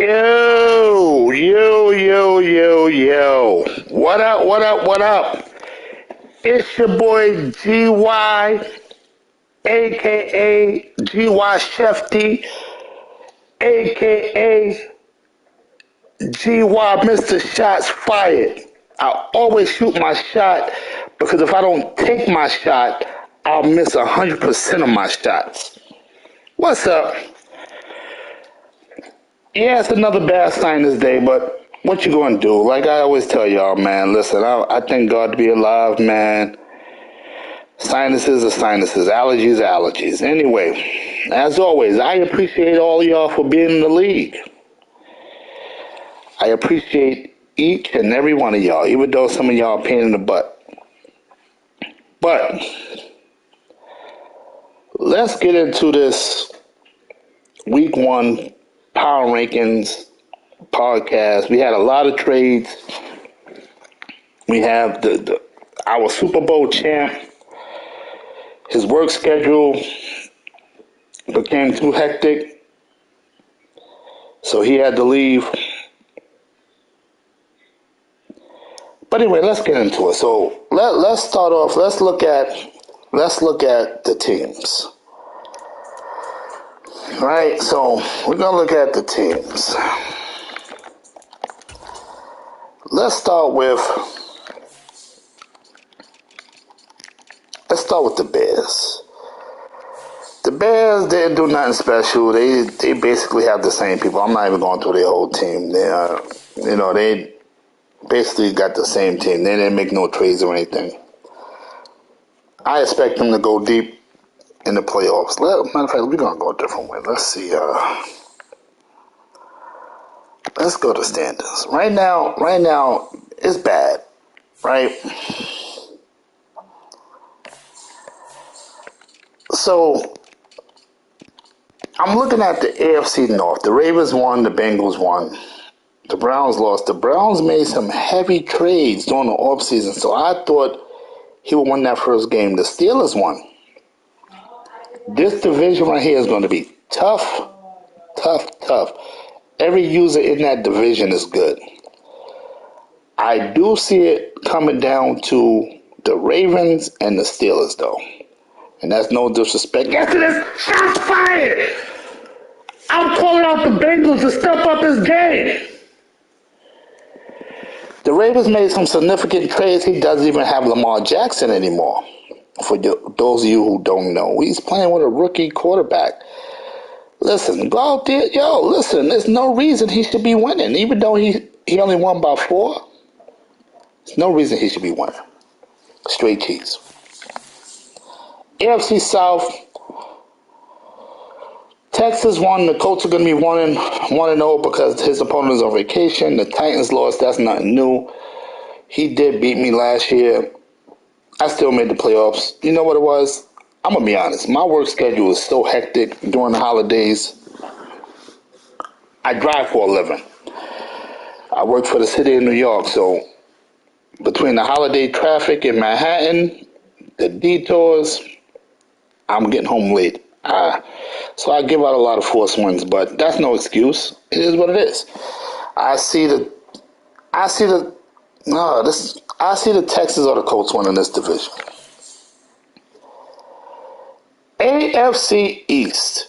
Yo. What up? It's your boy GY, aka GY Shefty, aka GY Mr. Shots Fired. I always shoot my shot because if I don't take my shot, I'll miss 100% of my shots. What's up? Yeah, it's another bad sign this day, but what you gonna do? Like I always tell y'all, man, listen, I thank God to be alive, man. Sinuses are sinuses, allergies are allergies. Anyway, as always, I appreciate all y'all for being in the league. I appreciate each and every one of y'all, even though some of y'all are pain in the butt. But let's get into this week one power rankings podcast. We had a lot of trades. We have our Super Bowl champ. His work schedule became too hectic, so he had to leave. But anyway, let's get into it. So let's start off. Let's look at the teams. All right, so we're gonna look at the teams. Let's start with the Bears. The Bears didn't do nothing special. They basically have the same people. I'm not even going through their whole team. They basically got the same team. They didn't make no trades or anything. I expect them to go deep in the playoffs. Matter of fact, we're gonna go a different way. Let's see. Let's go to standings. Right now, it's bad. Right. So I'm looking at the AFC North. The Ravens won, the Bengals won, the Browns lost. The Browns made some heavy trades during the offseason, so I thought he would win that first game. The Steelers won. This division right here is going to be tough. Every user in that division is good. I do see it coming down to the Ravens and the Steelers, though. And that's no disrespect. Yes, it is. Shots fired. I'm calling out the Bengals to step up his game. The Ravens made some significant trades. He doesn't even have Lamar Jackson anymore. For those of you who don't know, he's playing with a rookie quarterback. Listen, go out there. Listen, there's no reason he should be winning. Even though he only won by 4, there's no reason he should be winning. Straight cheese. AFC South, Texas won. The Colts are going to be 1-0 because his opponent is on vacation. The Titans lost. That's nothing new. He did beat me last year. I still made the playoffs. You know what it was? I'm going to be honest. My work schedule is so hectic during the holidays. I drive for a living. I work for the city of New York, so between the holiday traffic in Manhattan, the detours, I'm getting home late. So I give out a lot of forced wins, but that's no excuse. It is what it is. I see the Texans or the Colts winning this division. AFC East.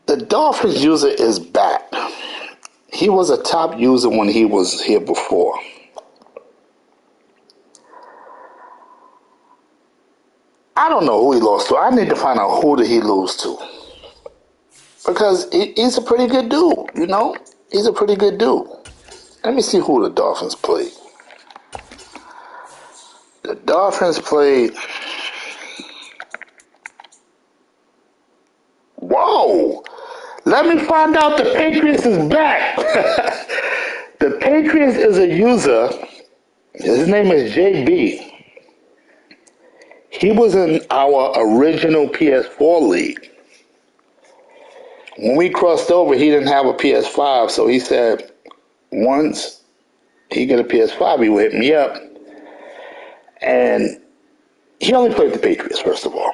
The Dolphins user is back. He was a top user when he was here before. I don't know who he lost to. I need to find out who did he lose to. Because he's a pretty good dude, you know? He's a pretty good dude. Let me see who the Dolphins played. The Dolphins played... Whoa! Let me find out the Patriots is back. The Patriots is a user. His name is JB. He was in our original PS4 league. When we crossed over, he didn't have a PS5, so he said once he get a PS5, he would hit me up. And he only played the Patriots, first of all.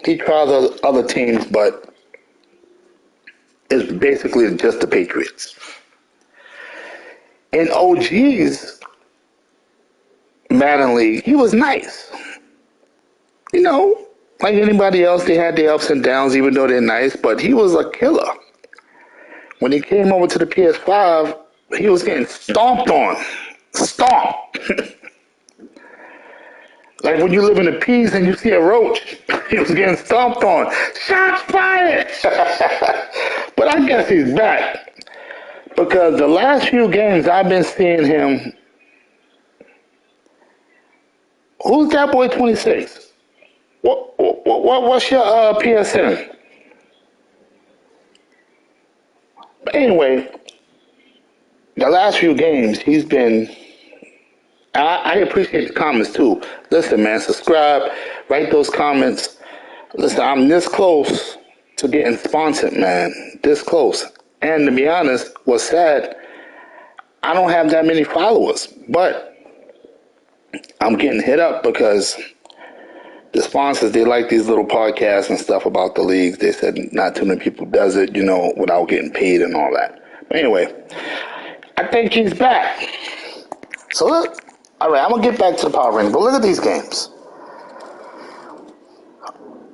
He tried other teams, but it's basically just the Patriots. In OG's Madden League, he was nice. You know, like anybody else, they had their ups and downs, even though they're nice, but he was a killer. When he came over to the PS5, he was getting stomped on. Stomped. Like when you live in the peas and you see a roach, he was getting stomped on. Shots fired! But I guess he's back. Because the last few games I've been seeing him. Who's that boy 26? What's your PSN? But anyway, the last few games he's been. I appreciate the comments too. Listen, man, subscribe, write those comments. Listen, I'm this close to getting sponsored, man. This close. And to be honest, what's sad, I don't have that many followers, but I'm getting hit up because the sponsors, they like these little podcasts and stuff about the leagues. They said not too many people does it, you know, without getting paid and all that. But anyway, I think he's back. So look, all right, I'm going to get back to the power rankings, but look at these games.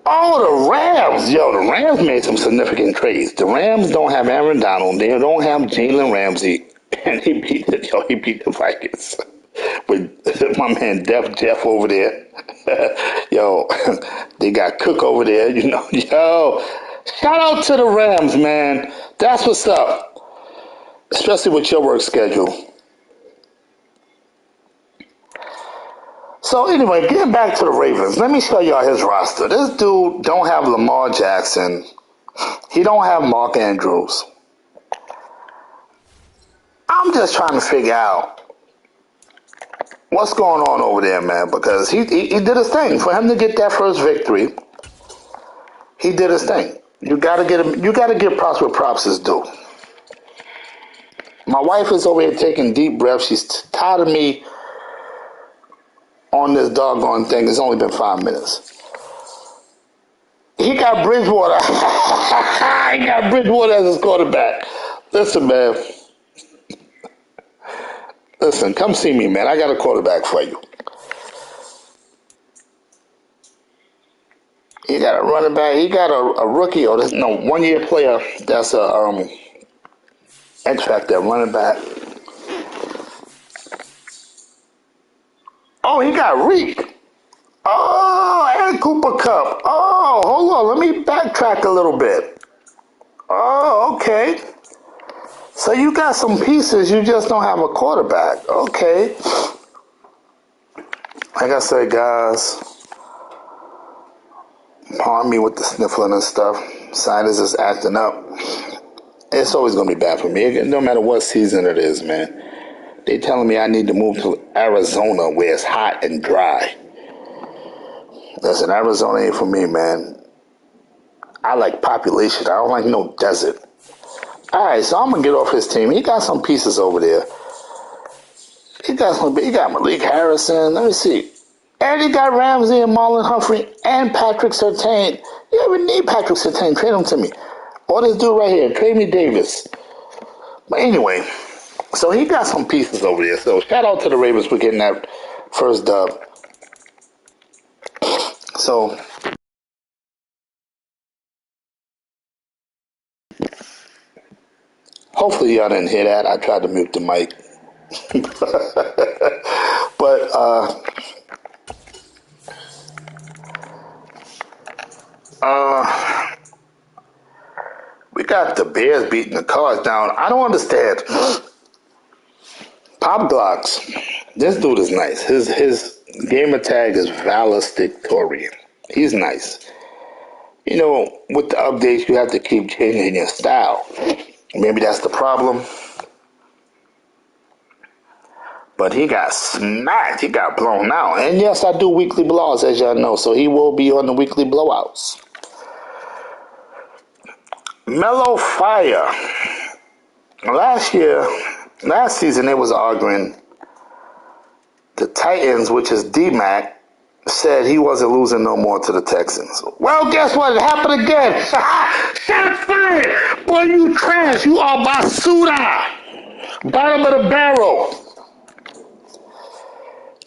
Oh, the Rams. Yo, the Rams made some significant trades. The Rams don't have Aaron Donald. They don't have Jalen Ramsey. And he beat the Vikings with my man Jeff over there. Yo, they got Cook over there, you know. Yo, shout out to the Rams, man. That's what's up. Especially with your work schedule. So anyway, getting back to the Ravens, let me show y'all his roster. This dude don't have Lamar Jackson. He don't have Mark Andrews. I'm just trying to figure out what's going on over there, man, because he did his thing. For him to get that first victory, he did his thing. You gotta give props where props is due. My wife is over here taking deep breaths. She's tired of me on this doggone thing. It's only been 5 minutes. He got Bridgewater. He got Bridgewater as his quarterback. Listen, man. Listen, come see me, man. I got a quarterback for you. He got a running back. He got a rookie or 1-year player that's a X Factor running back. Oh, he got Reek. Oh, and Cooper Cup. Oh, hold on. Let me backtrack a little bit. Oh, okay. So you got some pieces, you just don't have a quarterback. Okay. Like I said, guys, pardon me with the sniffling and stuff. Sinus is acting up. It's always going to be bad for me. No matter what season it is, man. They telling me I need to move to Arizona where it's hot and dry. Listen, Arizona ain't for me, man. I like population. I don't like no desert. All right, so I'm going to get off his team. He got some pieces over there. He got Malik Harrison. Let me see. And he got Ramsey and Marlon Humphrey and Patrick Surtain. You ever need Patrick Surtain? Trade him to me. Or this dude right here, trade me Davis. But anyway, so he got some pieces over there. So shout out to the Ravens for getting that first dub. So hopefully y'all didn't hear that. I tried to mute the mic. But we got the Bears beating the Cards down. I don't understand. Pop Glocks. This dude is nice. His gamer tag is Valedictorian. He's nice. You know, with the updates, you have to keep changing your style. Maybe that's the problem. But he got smacked. He got blown out. And yes, I do weekly blowouts, as y'all know. So he will be on the weekly blowouts. Mellow Fire. Last season, they was arguing the Titans, which is D-Mac, said he wasn't losing no more to the Texans. Well, guess what? It happened again. Shots fired. Boy, you trash. You are basura. Bottom of the barrel.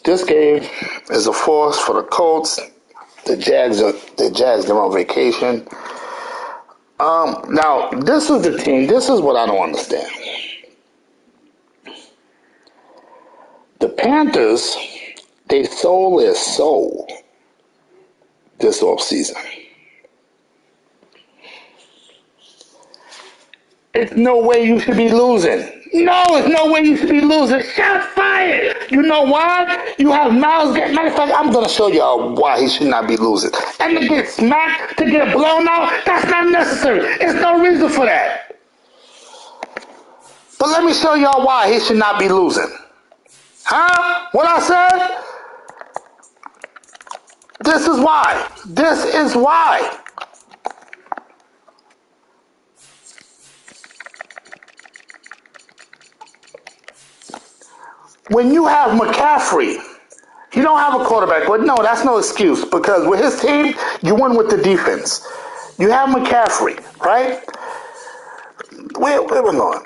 This game is a force for the Colts. The Jags are on vacation. Now, this is the team. This is what I don't understand. The Panthers, they sold their soul this offseason. It's no way you should be losing. No, it's no way you should be losing. Shots fired. You know why? You have Miles. Matter of fact, I'm going to show y'all why he should not be losing. And to get smacked, to get blown out, that's not necessary. There's no reason for that. But let me show y'all why he should not be losing. Huh? What I said? This is why. This is why. When you have McCaffrey, you don't have a quarterback. But no, that's no excuse because with his team, you win with the defense. You have McCaffrey, right? Where we going?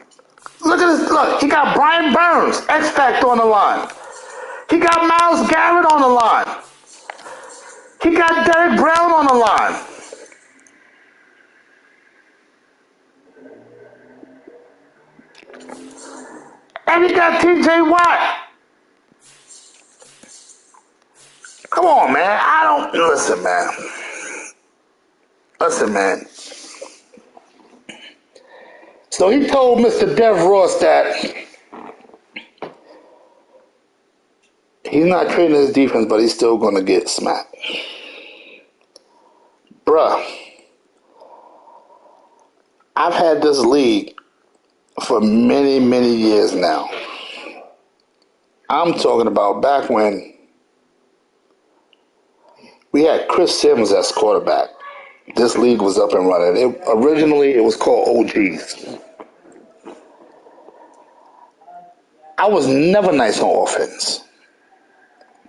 Look at this. Look, he got Brian Burns, X Factor on the line. He got Myles Garrett on the line. He got Derek Brown on the line. And he got TJ Watt. Come on, man. Listen, man. Listen, man. So he told Mr. Dev Ross that he's not trading his defense, but he's still going to get smacked. Bruh, I've had this league for many, many years now. I'm talking about back when we had Chris Sims as quarterback. This league was up and running. Originally, it was called OGs. I was never nice on offense.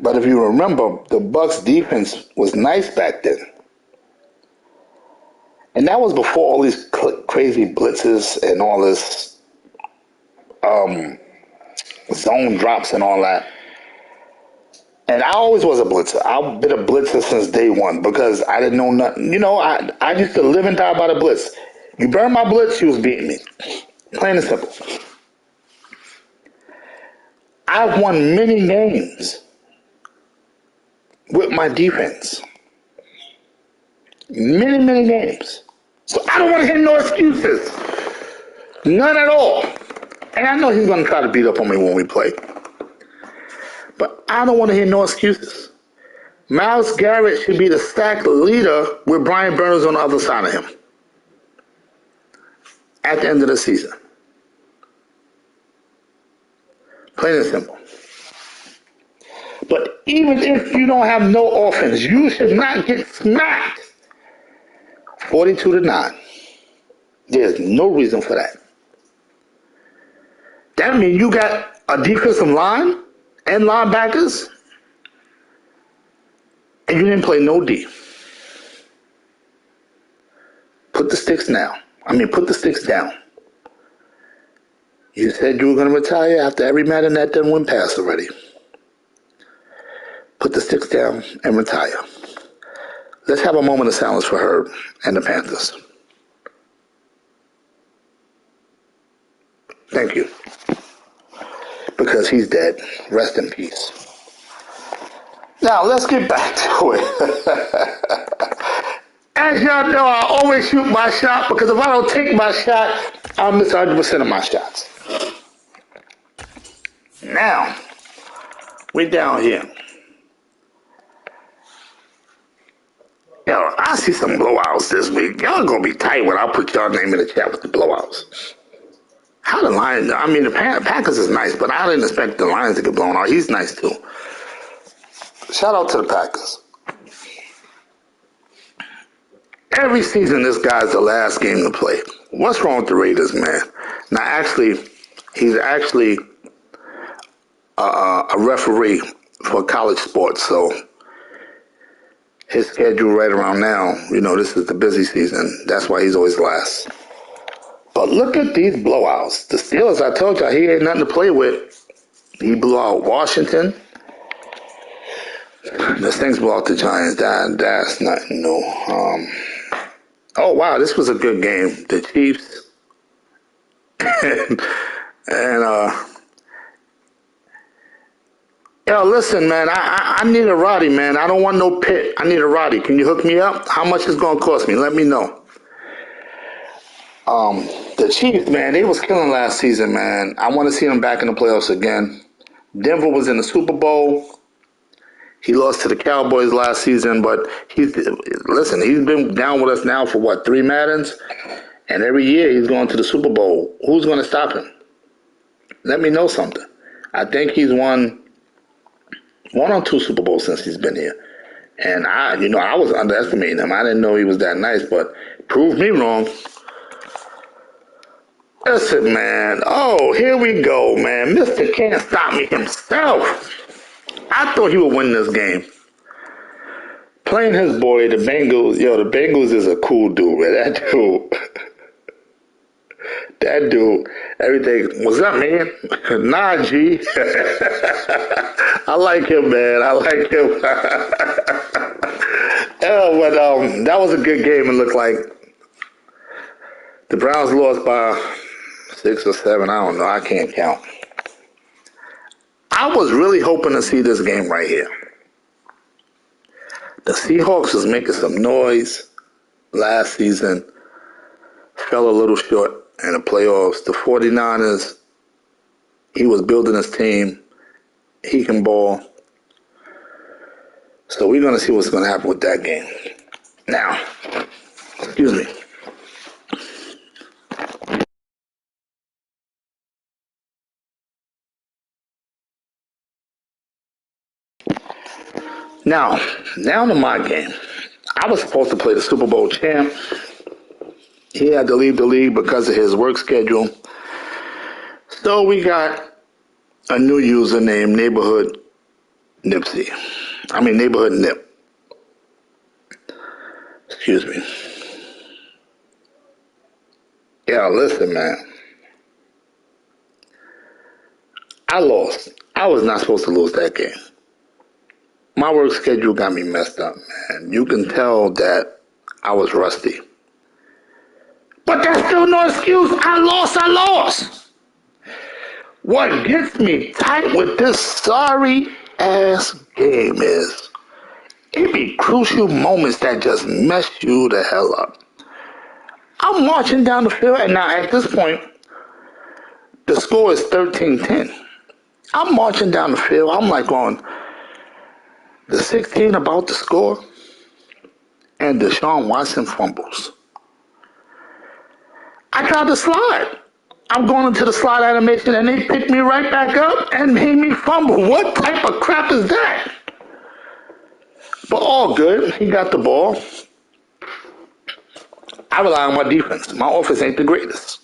But if you remember, the Bucs defense was nice back then. And that was before all these crazy blitzes and all this zone drops and all that. And I always was a blitzer. I've been a blitzer since day one because I didn't know nothing. You know, I used to live and die by the blitz. You burn my blitz, you was beating me. Plain and simple. I've won many games with my defense. Many, many games. So I don't want to hear no excuses. None at all. And I know he's going to try to beat up on me when we play. But I don't want to hear no excuses. Myles Garrett should be the sack leader with Brian Burns on the other side of him at the end of the season. Plain and simple. But even if you don't have no offense, you should not get smacked 42-9. There's no reason for that. That means you got a defensive line and linebackers, and you didn't play no D. Put the sticks down. Put the sticks down. You said you were going to retire after every Madden that done went past already. Put the sticks down and retire. Let's have a moment of silence for Herb and the Panthers. Thank you. Because he's dead. Rest in peace. Now, let's get back to it. As y'all know, I always shoot my shot because if I don't take my shot, I'll miss 100% of my shots. Now, we down here. Yo, I see some blowouts this week. Y'all gonna be tight when I put y'all name in the chat with the blowouts. How the Lions, the Packers is nice, but I didn't expect the Lions to get blown out. He's nice too. Shout out to the Packers. Every season, this guy's the last game to play. What's wrong with the Raiders, man? Now, actually, he's actually a referee for college sports, so his schedule right around now. You know, this is the busy season. That's why he's always last. But look at these blowouts. The Steelers, I told you, he ain't nothing to play with. He blew out Washington. The Saints blew out the Giants. That's nothing new. Oh, wow, this was a good game. The Chiefs and yo, listen, man, I need a Roddy, man. I don't want no Pitt. I need a Roddy. Can you hook me up? How much is going to cost me? Let me know. The Chiefs, man, they was killing last season, man. I want to see them back in the playoffs again. Denver was in the Super Bowl. He lost to the Cowboys last season, but he's been down with us now for what, 3 Maddens? And every year he's going to the Super Bowl. Who's going to stop him? Let me know something. I think he's won 1 or 2 Super Bowls since he's been here. And I was underestimating him. I didn't know he was that nice, but proved me wrong. Listen, man. Oh, here we go, man. Mr. Can't Stop Me himself. I thought he would win this game. Playing his boy, the Bengals. Yo, the Bengals is a cool dude, man. That dude, everything. What's up, man? Nah, G. I like him, man. I like him. Yeah, but that was a good game. It looked like the Browns lost by 6 or 7. I don't know. I can't count. I was really hoping to see this game right here. The Seahawks was making some noise last season. Fell a little short in the playoffs. The 49ers, he was building his team. He can ball. So we're going to see what's going to happen with that game. Now, excuse me. Now to my game. I was supposed to play the Super Bowl champ. He had to leave the league because of his work schedule. So we got a new user named Neighborhood Nip. Excuse me. Yeah, listen, man. I lost. I was not supposed to lose that game. My work schedule got me messed up, man. You can tell that I was rusty. But that's still no excuse. I lost. What gets me tight with this sorry-ass game is it be crucial moments that just mess you the hell up. I'm marching down the field, and now at this point, the score is 13-10. I'm marching down the field. I'm like on the 16 about to score, and Deshaun Watson fumbles. I tried to slide. I'm going into the slide animation, and they picked me right back up and made me fumble. What type of crap is that? But all good. He got the ball. I rely on my defense. My offense ain't the greatest.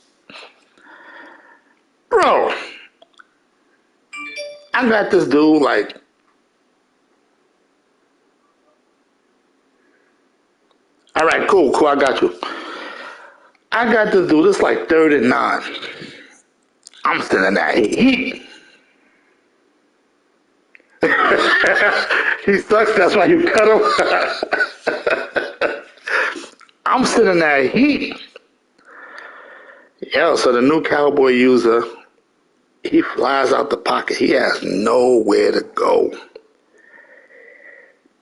Bro, I got this dude like, all right, cool, I got you. I got this dude, it's like 3rd and 9. I'm sitting there, he sucks, that's why you cut him. I'm sitting there, so the new Cowboy user, he flies out the pocket. He has nowhere to go.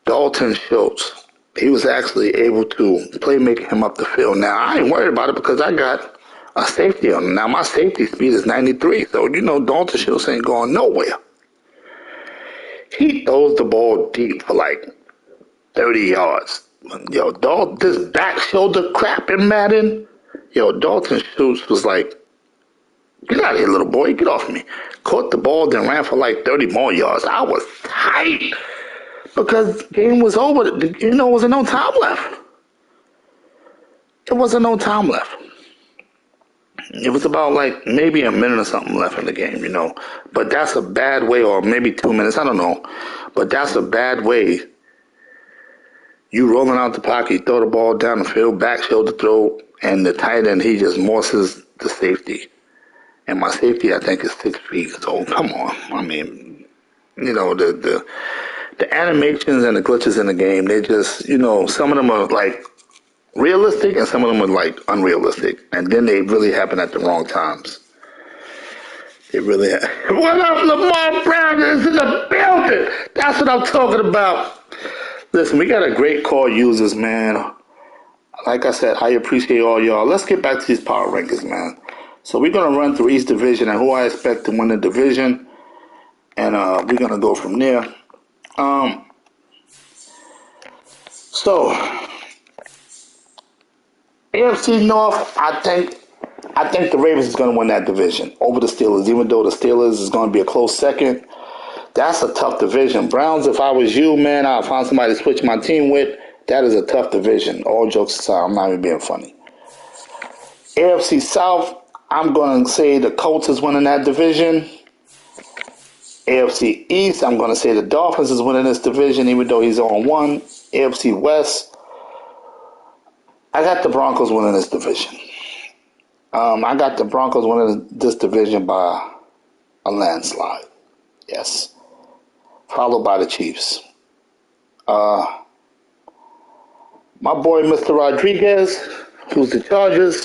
Dalton Schultz, he was actually able to playmaker him up the field. Now, I ain't worried about it because I got a safety on him. Now, my safety speed is 93, so Dalton Schultz ain't going nowhere. He throws the ball deep for like 30 yards. This back shoulder crap in Madden. Dalton Schultz was like, get out of here, little boy. Get off me. Caught the ball, then ran for like 30 more yards. I was tight because the game was over. It wasn't no time left. It wasn't no time left. It was about like maybe a minute or something left in the game, But that's a bad way, or maybe 2 minutes, I don't know. But that's a bad way You rolling out the pocket, you throw the ball down the field, back shoulder throw, and the tight end, he just mosses the safety. And my safety, I think, is 6 feet. So come on. I mean, the animations and the glitches in the game, they just, some of them are like realistic and some of them are like unrealistic. And then they really happen at the wrong times. It really. What up, Lamar Brown is in the building. That's what I'm talking about. Listen, we got a great call users, man. Like I said, I appreciate all y'all. Let's get back to these power rankings, man. So we're going to run through each division and who I expect to win the division. And we're going to go from there. So, AFC North, I think the Ravens is going to win that division over the Steelers, even though the Steelers is going to be a close second. That's a tough division. Browns, if I was you, man, I'd find somebody to switch my team with. That is a tough division. All jokes aside, I'm not even being funny. AFC South, I'm going to say the Colts is winning that division. AFC East, I'm going to say the Dolphins is winning this division, even though he's on 1. AFC West, I got the Broncos winning this division. I got the Broncos winning this division by a landslide. Yes. Followed by the Chiefs. My boy, Mr. Rodriguez, who's the Chargers,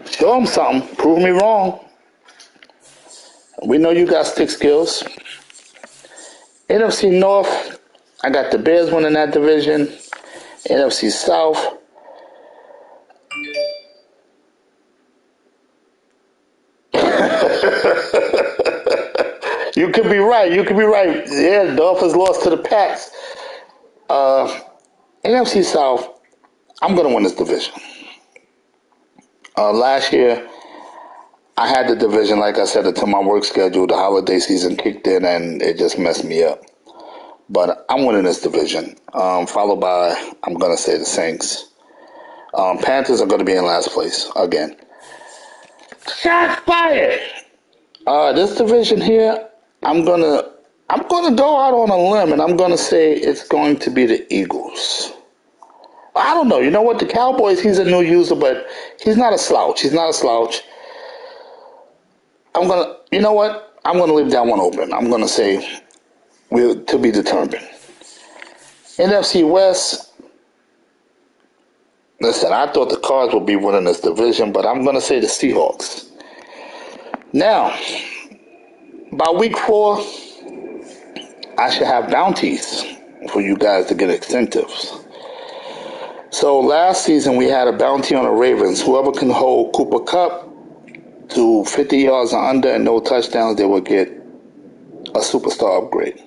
show him something. Prove me wrong. We know you got stick skills. NFC North, I got the Bears winning that division. NFC South, you could be right. Yeah, the Dolphins lost to the Pats. NFC South, I'm going to win this division. Last year, I had the division, like I said, until my work schedule, the holiday season kicked in, and it just messed me up. But I'm winning this division, followed by, I'm going to say, the Saints. Panthers are going to be in last place again. Shots fired! This division here, I'm gonna go out on a limb, and I'm gonna say it's going to be the Eagles. I don't know. You know what? The Cowboys, he's a new user, but he's not a slouch. You know what? I'm gonna leave that one open. I'm gonna say to be determined. NFC West. Listen, I thought the Cards would be winning this division, but I'm gonna say the Seahawks. Now, by week 4, I should have bounties for you guys to get incentives. So last season we had a bounty on the Ravens. Whoever can hold Cooper Kupp to 50 yards or under and no touchdowns, they will get a superstar upgrade.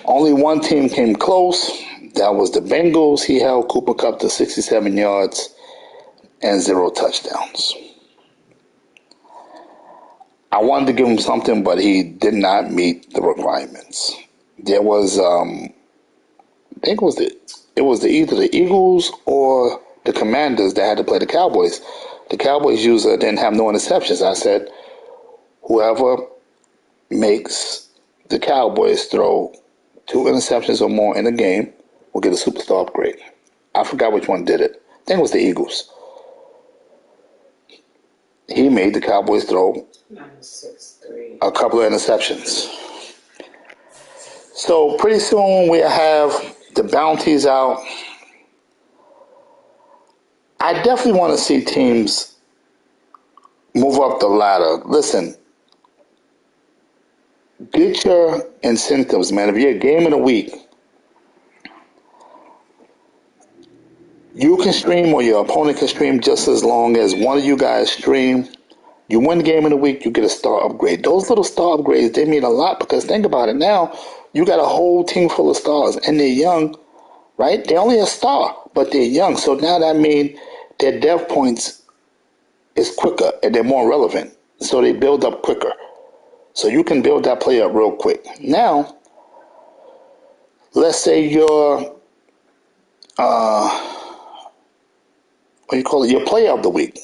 Only one team came close. That was the Bengals. He held Cooper Kupp to 67 yards and 0 touchdowns. I wanted to give him something, but he did not meet the requirements. There was, I think it was either the Eagles or the Commanders that had to play the Cowboys. The Cowboys user didn't have no interceptions. I said, whoever makes the Cowboys throw 2 interceptions or more in a game will get a superstar upgrade. I forgot which one did it. I think it was the Eagles. He made the Cowboys throw a couple of interceptions. So pretty soon we'll have the bounties out. I definitely want to see teams move up the ladder. Listen, get your incentives, man. If you're a game of the week, you can stream or your opponent can stream just as long as one of you guys stream. You win the game of the week, you get a star upgrade. Those little star upgrades, they mean a lot because think about it now. You got a whole team full of stars and they're young, right? They're only a star, but they're young. So now that means their dev points is quicker and they're more relevant. So they build up quicker. So you can build that player up real quick. Now, let's say your your player of the week.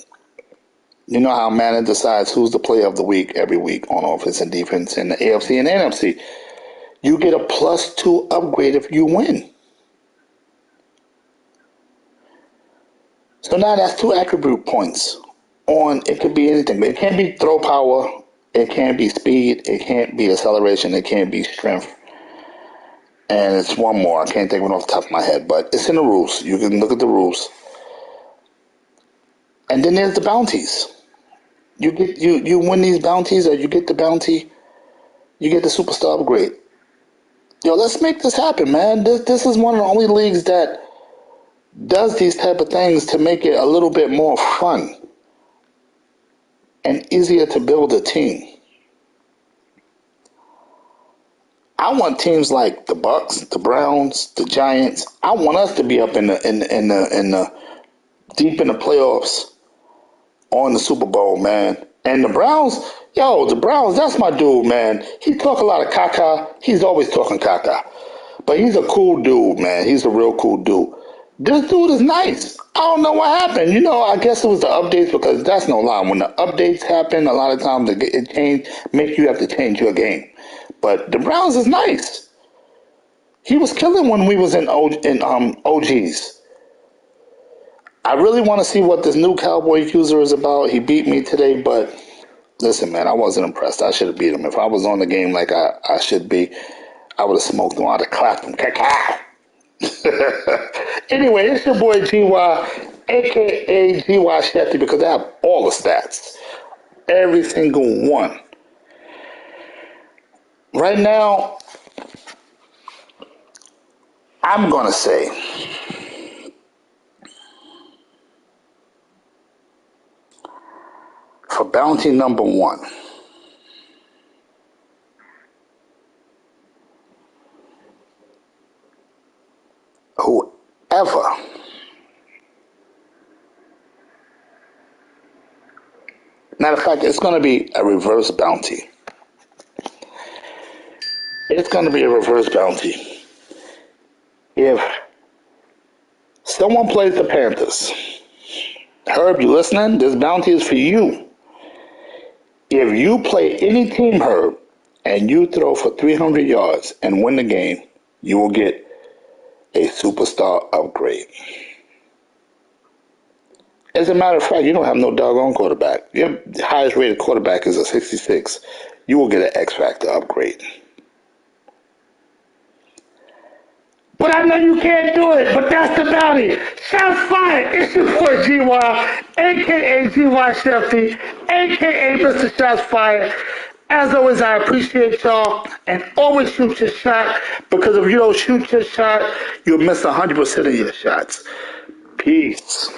You know how Madden decides who's the player of the week every week on offense and defense in the AFC and NFC. You get a +2 upgrade if you win. So now that's 2 attribute points on, it could be anything, but it can't be throw power, it can't be speed, it can't be acceleration, it can't be strength. And it's one more, I can't think of it off the top of my head, but it's in the rules. You can look at the rules. And then there's the bounties. You win these bounties, or you get the bounty, you get the superstar upgrade. Yo, let's make this happen, man. This is one of the only leagues that does these type of things to make it a little bit more fun and easier to build a team. I want teams like the Bucks, the Browns, the Giants. I want us to be up in the deep in the playoffs on the Super Bowl, man. And the Browns, the Browns, that's my dude, man. He talk a lot of caca. He's always talking caca. But he's a cool dude, man. He's a real cool dude. This dude is nice. I don't know what happened. I guess it was the updates, because that's no lie. When the updates happen, a lot of times it change, make you have to change your game. But the Browns is nice. He was killing when we was in OGs. I really want to see what this new Cowboy accuser is about. He beat me today, but listen, man, I wasn't impressed. I should have beat him. If I was on the game like I should be, I would have smoked him. I'd have clapped him. Anyway, it's your boy GY, a.k.a. GY Shefty, because I have all the stats. Every single one. Right now, I'm going to say for bounty number 1, whoever matter of fact, it's going to be a reverse bounty. It's going to be a reverse bounty. If someone plays the Panthers, Herb, you listening? This bounty is for you. If you play any team, Herb, and you throw for 300 yards and win the game, you will get a superstar upgrade. As a matter of fact, you don't have no doggone quarterback. Your highest rated quarterback is a 66. You will get an X Factor upgrade. But I know you can't do it, but that's the bounty. Shots fired. It's your boy GY, a.k.a. GY Shefty, a.k.a. Mr. Shots Fired. As always, I appreciate y'all, and always shoot your shot, because if you don't shoot your shot, you'll miss 100% of your shots. Peace.